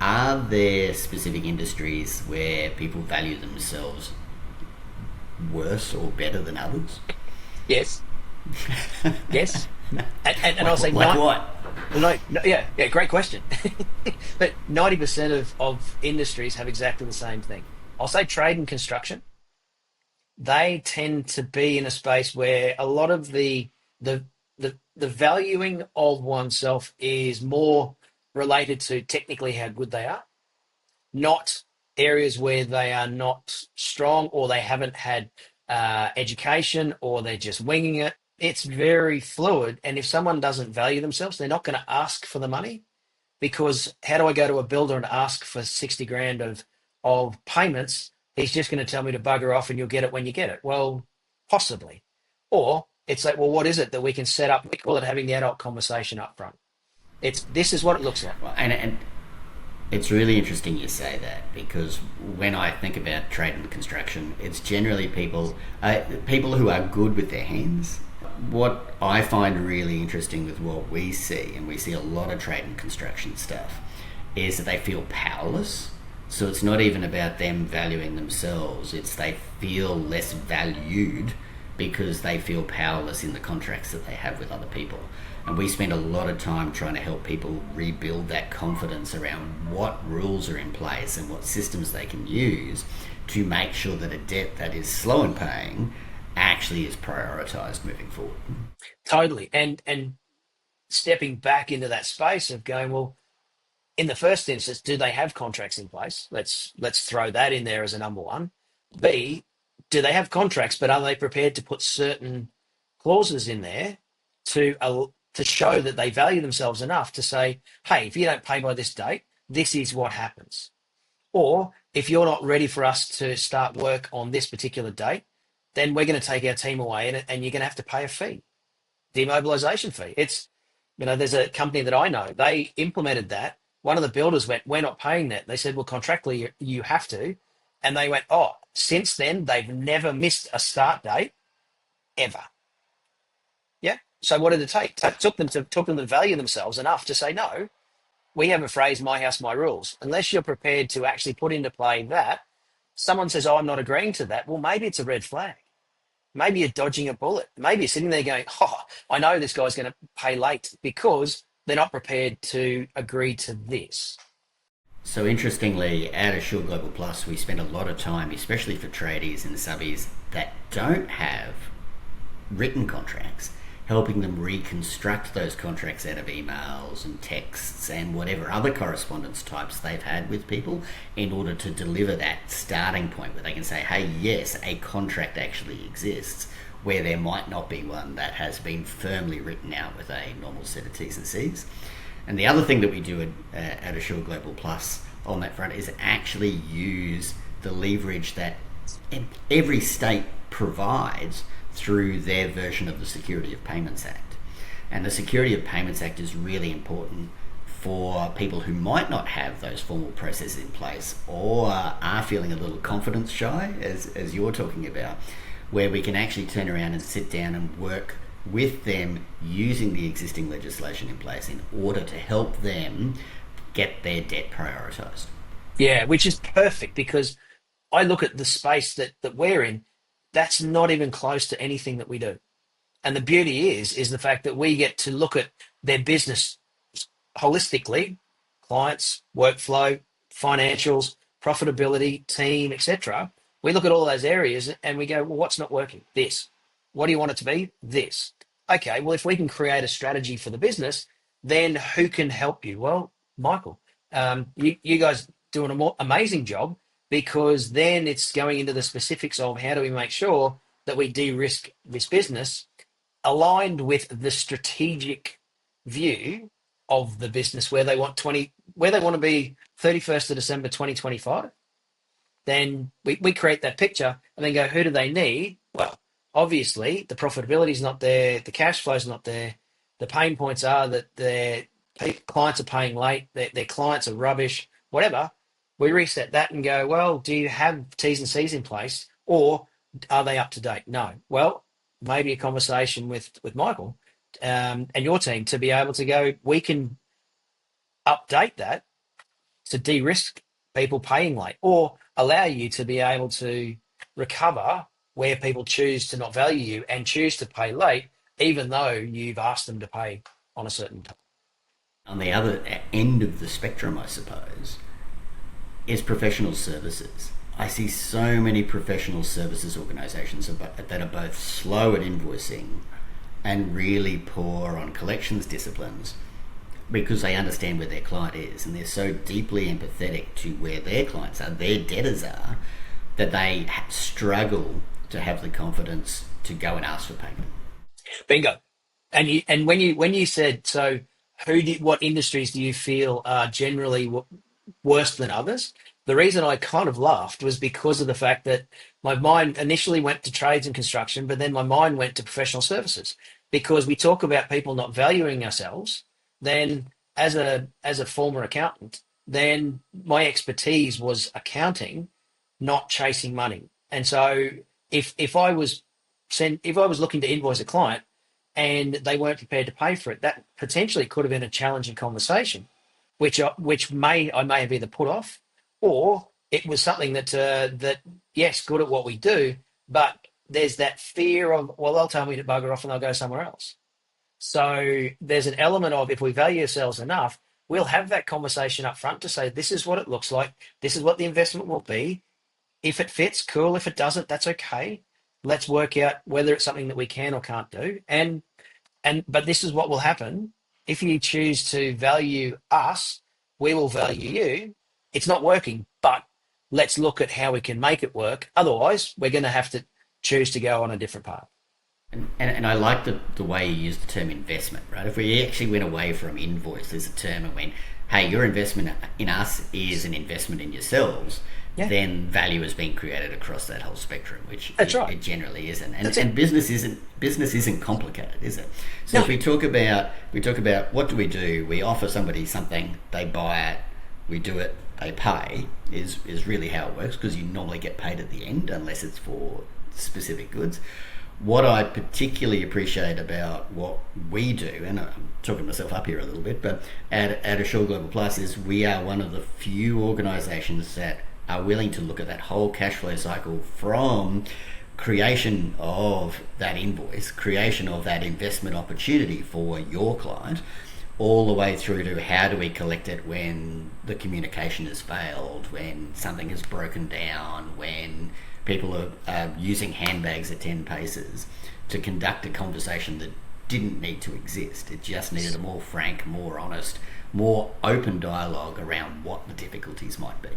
Are there specific industries where people value themselves worse or better than others? Yes, yes. And I'll say Like not. what? Well, no, yeah, great question. But 90% of industries have exactly the same thing. I'll say trade and construction. They tend to be in a space where a lot of the the valuing of oneself is more related to technically how good they are, not areas where they are not strong or they haven't had education or they're just winging it. It's very fluid. And if someone doesn't value themselves, they're not going to ask for the money because how do I go to a builder and ask for 60 grand of payments? He's just going to tell me to bugger off and you'll get it when you get it. Well, possibly. Or it's like, well, what is it that we can set up? We call it having the adult conversation up front. It's this is what it looks like. Well, and it's really interesting you say that because when I think about trade and construction, it's generally people who are good with their hands. What I find really interesting with what we see, and we see a lot of trade and construction stuff, is that they feel powerless. So it's not even about them valuing themselves, it's they feel less valued because they feel powerless in the contracts that they have with other people. And we spend a lot of time trying to help people rebuild that confidence around what rules are in place and what systems they can use to make sure that a debt that is slow in paying actually is prioritized moving forward. Totally. And stepping back into that space of going, well, in the first instance, do they have contracts in place? Let's throw that in there as a number one. B, do they have contracts, but are they prepared to put certain clauses in there to show that they value themselves enough to say, hey, if you don't pay by this date, this is what happens. Or if you're not ready for us to start work on this particular date, then we're going to take our team away and you're going to have to pay a fee, demobilization fee. There's a company that I know, they implemented that. One of the builders went, we're not paying that. They said, well, contractually, you have to. And they went, oh, since then, they've never missed a start date ever. Yeah. So what did it take? It took them to value themselves enough to say, no, we have a phrase, my house, my rules. Unless you're prepared to actually put into play that, someone says, oh, I'm not agreeing to that. Well, maybe it's a red flag. Maybe you're dodging a bullet. Maybe you're sitting there going, oh, I know this guy's going to pay late because they're not prepared to agree to this. So interestingly, at Assure Global Plus, we spend a lot of time, especially for tradies and subbies that don't have written contracts, helping them reconstruct those contracts out of emails and texts and whatever other correspondence types they've had with people in order to deliver that starting point where they can say, hey, yes, a contract actually exists, where there might not be one that has been firmly written out with a normal set of T's and C's. And the other thing that we do at Assure Global Plus on that front is actually use the leverage that every state provides through their version of the Security of Payments Act. And the Security of Payments Act is really important for people who might not have those formal processes in place or are feeling a little confidence shy, as you're talking about, where we can actually turn around and sit down and work with them using the existing legislation in place in order to help them get their debt prioritised. Yeah, which is perfect because I look at the space that we're in, that's not even close to anything that we do. And the beauty is the fact that we get to look at their business holistically, clients, workflow, financials, profitability, team, etc. We look at all those areas and we go, well, what's not working? This. What do you want it to be? This. Okay, well, if we can create a strategy for the business, then who can help you? Well, Michael, you guys do an amazing job because then it's going into the specifics of how do we make sure that we de-risk this business aligned with the strategic view of the business where they want to be 31st of December 2025. Then we create that picture and then go, who do they need? Well, obviously the profitability is not there, the cash flow is not there, the pain points are that their clients are paying late, their clients are rubbish, whatever. We reset that and go, well, do you have T's and C's in place or are they up to date? No. Well, maybe a conversation with Michael and your team to be able to go, we can update that to de-risk people paying late, or allow you to be able to recover where people choose to not value you and choose to pay late, even though you've asked them to pay on a certain time. On the other end of the spectrum, I suppose, is professional services. I see so many professional services organisations that are both slow at invoicing and really poor on collections disciplines because they understand where their client is and they're so deeply empathetic to where their clients are, their debtors are, that they struggle to have the confidence to go and ask for payment. Bingo. And when you said, so what industries do you feel are generally worse than others? The reason I kind of laughed was because of the fact that my mind initially went to trades and construction, but then my mind went to professional services, because we talk about people not valuing ourselves. Then as a former accountant, then my expertise was accounting, not chasing money. And so if I was looking to invoice a client and they weren't prepared to pay for it, that potentially could have been a challenging conversation, which I may have either put off, or it was something that yes, good at what we do, but there's that fear of, well, they'll tell me to bugger off and they'll go somewhere else. So there's an element of, if we value ourselves enough, we'll have that conversation up front to say, this is what it looks like, this is what the investment will be. If it fits, cool. If it doesn't, that's okay. Let's work out whether it's something that we can or can't do. But this is what will happen. If you choose to value us, we will value you. It's not working, but let's look at how we can make it work. Otherwise, we're going to have to choose to go on a different path. And I like the way you use the term investment, right? If we actually went away from invoice as a term and went, hey, your investment in us is an investment in yourselves, Yeah. then value is being created across that whole spectrum, which That's right. it generally isn't. And, That's and it. business isn't complicated, is it? So No. if we talk about what do? We offer somebody something, they buy it, we do it, they pay, is really how it works, because you normally get paid at the end unless it's for specific goods. What I particularly appreciate about what we do, and I'm talking myself up here a little bit, but at Assure Global Plus, is we are one of the few organisations that are willing to look at that whole cash flow cycle from creation of that invoice, creation of that investment opportunity for your client, all the way through to how do we collect it when the communication has failed, when something has broken down, when people are using handbags at 10 paces, to conduct a conversation that didn't need to exist. It just needed a more frank, more honest, more open dialogue around what the difficulties might be.